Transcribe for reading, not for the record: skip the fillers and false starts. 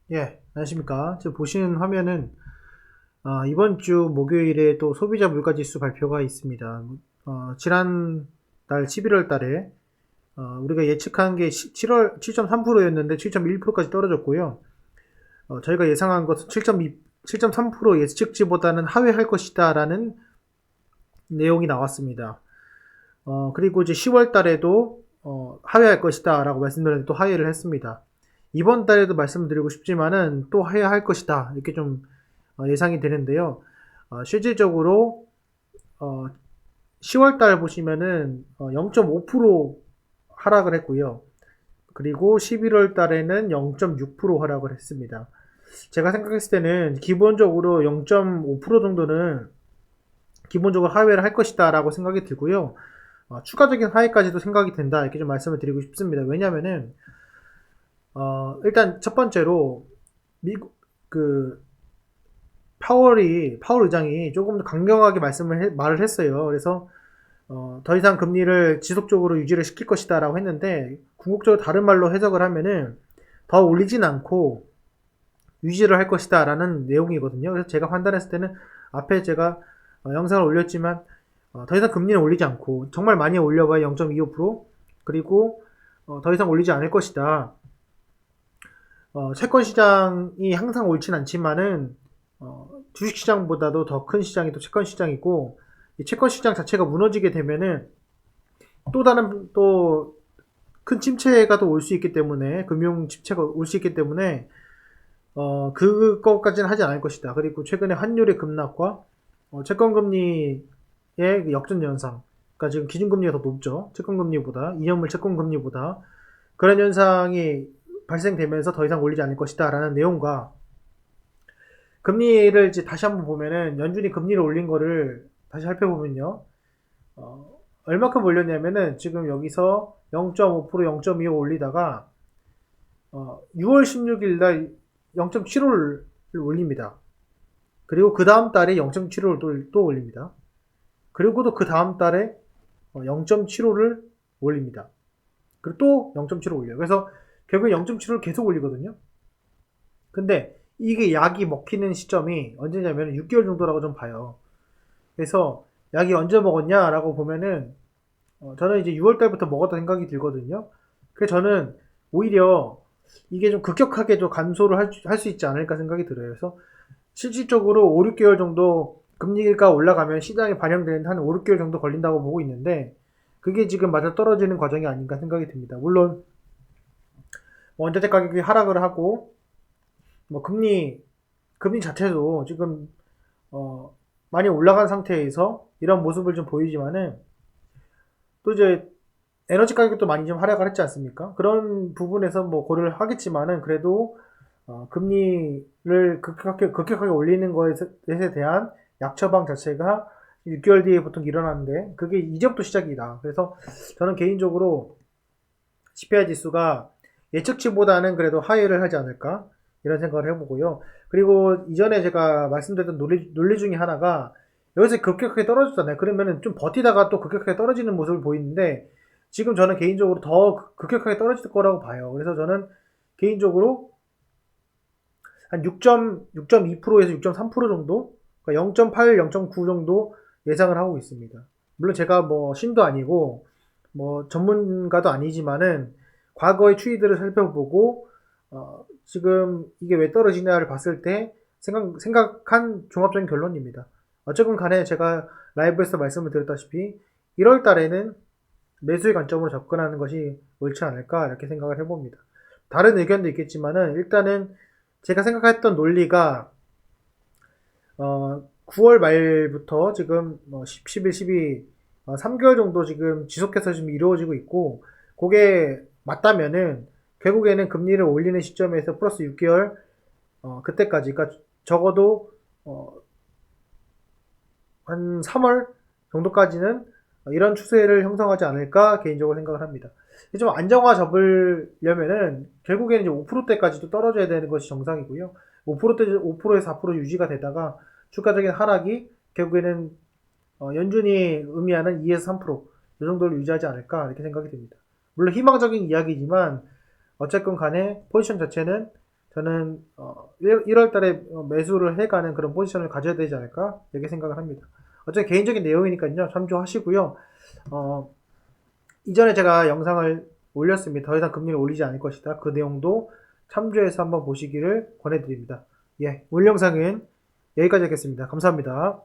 예, 안녕하십니까. 지금 보시는 화면은 이번 주 목요일에 또 소비자 물가지수 발표가 있습니다. 지난달 11월 달에 우리가 예측한 게 7월 7.3%였는데 7.1%까지 떨어졌고요. 저희가 예상한 것은 7.3% 예측치보다는 하회할 것이다라는 내용이 나왔습니다. 그리고 이제 10월 달에도 하회할 것이다라고 말씀드렸는데 또 하회를 했습니다. 이번 달에도 말씀드리고 싶지만은 또 하회할 것이다 이렇게 좀 예상이 되는데요. 실질적으로 10월 달 보시면은 0.5% 하락을 했고요. 그리고 11월 달에는 0.6% 하락을 했습니다. 제가 생각했을 때는 기본적으로 0.5% 정도는 기본적으로 하회를 할 것이다 라고 생각이 들고요. 추가적인 하회까지도 생각이 된다 이렇게 좀 말씀을 드리고 싶습니다. 왜냐면은 일단 첫 번째로 미국 그 파월 의장이 조금 더 강경하게 말을 했어요. 그래서 더 이상 금리를 지속적으로 유지를 시킬 것이다라고 했는데 궁극적으로 다른 말로 해석을 하면은 더 올리진 않고 유지를 할 것이다라는 내용이거든요. 그래서 제가 판단했을 때는 앞에 제가 영상을 올렸지만 더 이상 금리는 올리지 않고 정말 많이 올려봐야 0.25% 그리고 더 이상 올리지 않을 것이다. 채권 시장이 항상 옳진 않지만은 주식 시장보다도 더 큰 시장이 또 채권 시장이고 이 채권 시장 자체가 무너지게 되면은 또 다른 또 큰 침체가 또 올 수 있기 때문에 금융 침체가 올 수 있기 때문에 그것까지는 하지 않을 것이다. 그리고 최근에 환율의 급락과 채권 금리의 역전 현상, 그러니까 지금 기준금리가 더 높죠. 채권금리보다 2년물 채권금리보다 그런 현상이 발생되면서 더 이상 올리지 않을 것이다라는 내용과 금리를 이제 다시 한번 보면은 연준이 금리를 올린 거를 다시 살펴보면요. 얼마큼 올렸냐면은 지금 여기서 0.5% 0.25 올리다가 6월 16일 날 0.75를 올립니다. 그리고 그 다음 달에 0.75를 또 올립니다. 그리고 또 그 다음 달에 0.75를 올립니다. 그리고 또 0.75 올려요. 그래서 결국 0.75를 계속 올리거든요. 근데 이게 약이 먹히는 시점이 언제냐면 6개월 정도라고 좀 봐요. 그래서 약이 언제 먹었냐라고 보면은 저는 이제 6월 달부터 먹었다 생각이 들거든요. 그래서 저는 오히려 이게 좀 급격하게 좀 감소를 할 수 있지 않을까 생각이 들어요. 그래서 실질적으로 5, 6개월 정도 금리가 올라가면 시장에 반영되는 한 5, 6개월 정도 걸린다고 보고 있는데 그게 지금 맞아 떨어지는 과정이 아닌가 생각이 듭니다. 물론 원자재 가격이 하락을 하고 뭐 금리 자체도 지금 많이 올라간 상태에서 이런 모습을 좀 보이지만은 또 이제 에너지 가격도 많이 좀 하락을 했지 않습니까? 그런 부분에서 뭐 고려를 하겠지만은 그래도 금리를 급격하게 올리는 것에 대한 약 처방 자체가 6개월 뒤에 보통 일어나는데 그게 이제부터 시작이다. 그래서 저는 개인적으로 CPI 지수가 예측치보다는 그래도 하회를 하지 않을까 이런 생각을 해보고요. 그리고 이전에 제가 말씀드렸던 논리 중에 하나가 여기서 급격하게 떨어졌잖아요. 그러면은 좀 버티다가 또 급격하게 떨어지는 모습을 보이는데 지금 저는 개인적으로 더 급격하게 떨어질 거라고 봐요. 그래서 저는 개인적으로 한 6.2%에서 6.3% 정도, 그러니까 0.8, 0.9 정도 예상을 하고 있습니다. 물론 제가 뭐 신도 아니고 뭐 전문가도 아니지만은 과거의 추이들을 살펴보고 지금 이게 왜 떨어지냐를 봤을 때 생각한 종합적인 결론입니다. 어쨌건 간에 제가 라이브에서 말씀을 드렸다시피 1월 달에는 매수의 관점으로 접근하는 것이 옳지 않을까 이렇게 생각을 해봅니다. 다른 의견도 있겠지만은 일단은 제가 생각했던 논리가 9월 말부터 지금 10, 11, 12 3개월 정도 지금 지속해서 지금 이루어지고 있고 그게 맞다면은 결국에는 금리를 올리는 시점에서 플러스 6개월 그때까지 그러니까 적어도 한 3월 정도까지는 이런 추세를 형성하지 않을까 개인적으로 생각을 합니다. 좀 안정화 잡으려면은 결국에는 이제 5%대까지도 떨어져야 되는 것이 정상이고요. 5%대 5%에서 4% 유지가 되다가 추가적인 하락이 결국에는 연준이 의미하는 2에서 3%이 정도를 유지하지 않을까 이렇게 생각이 됩니다. 물론 희망적인 이야기지만 어쨌건 간에 포지션 자체는 저는 1월 달에 매수를 해가는 그런 포지션을 가져야 되지 않을까 이렇게 생각을 합니다. 어쨌든 개인적인 내용이니까요. 참조하시고요. 이전에 제가 영상을 올렸습니다. 더 이상 금리를 올리지 않을 것이다. 그 내용도 참조해서 한번 보시기를 권해드립니다. 예, 오늘 영상은 여기까지 하겠습니다. 감사합니다.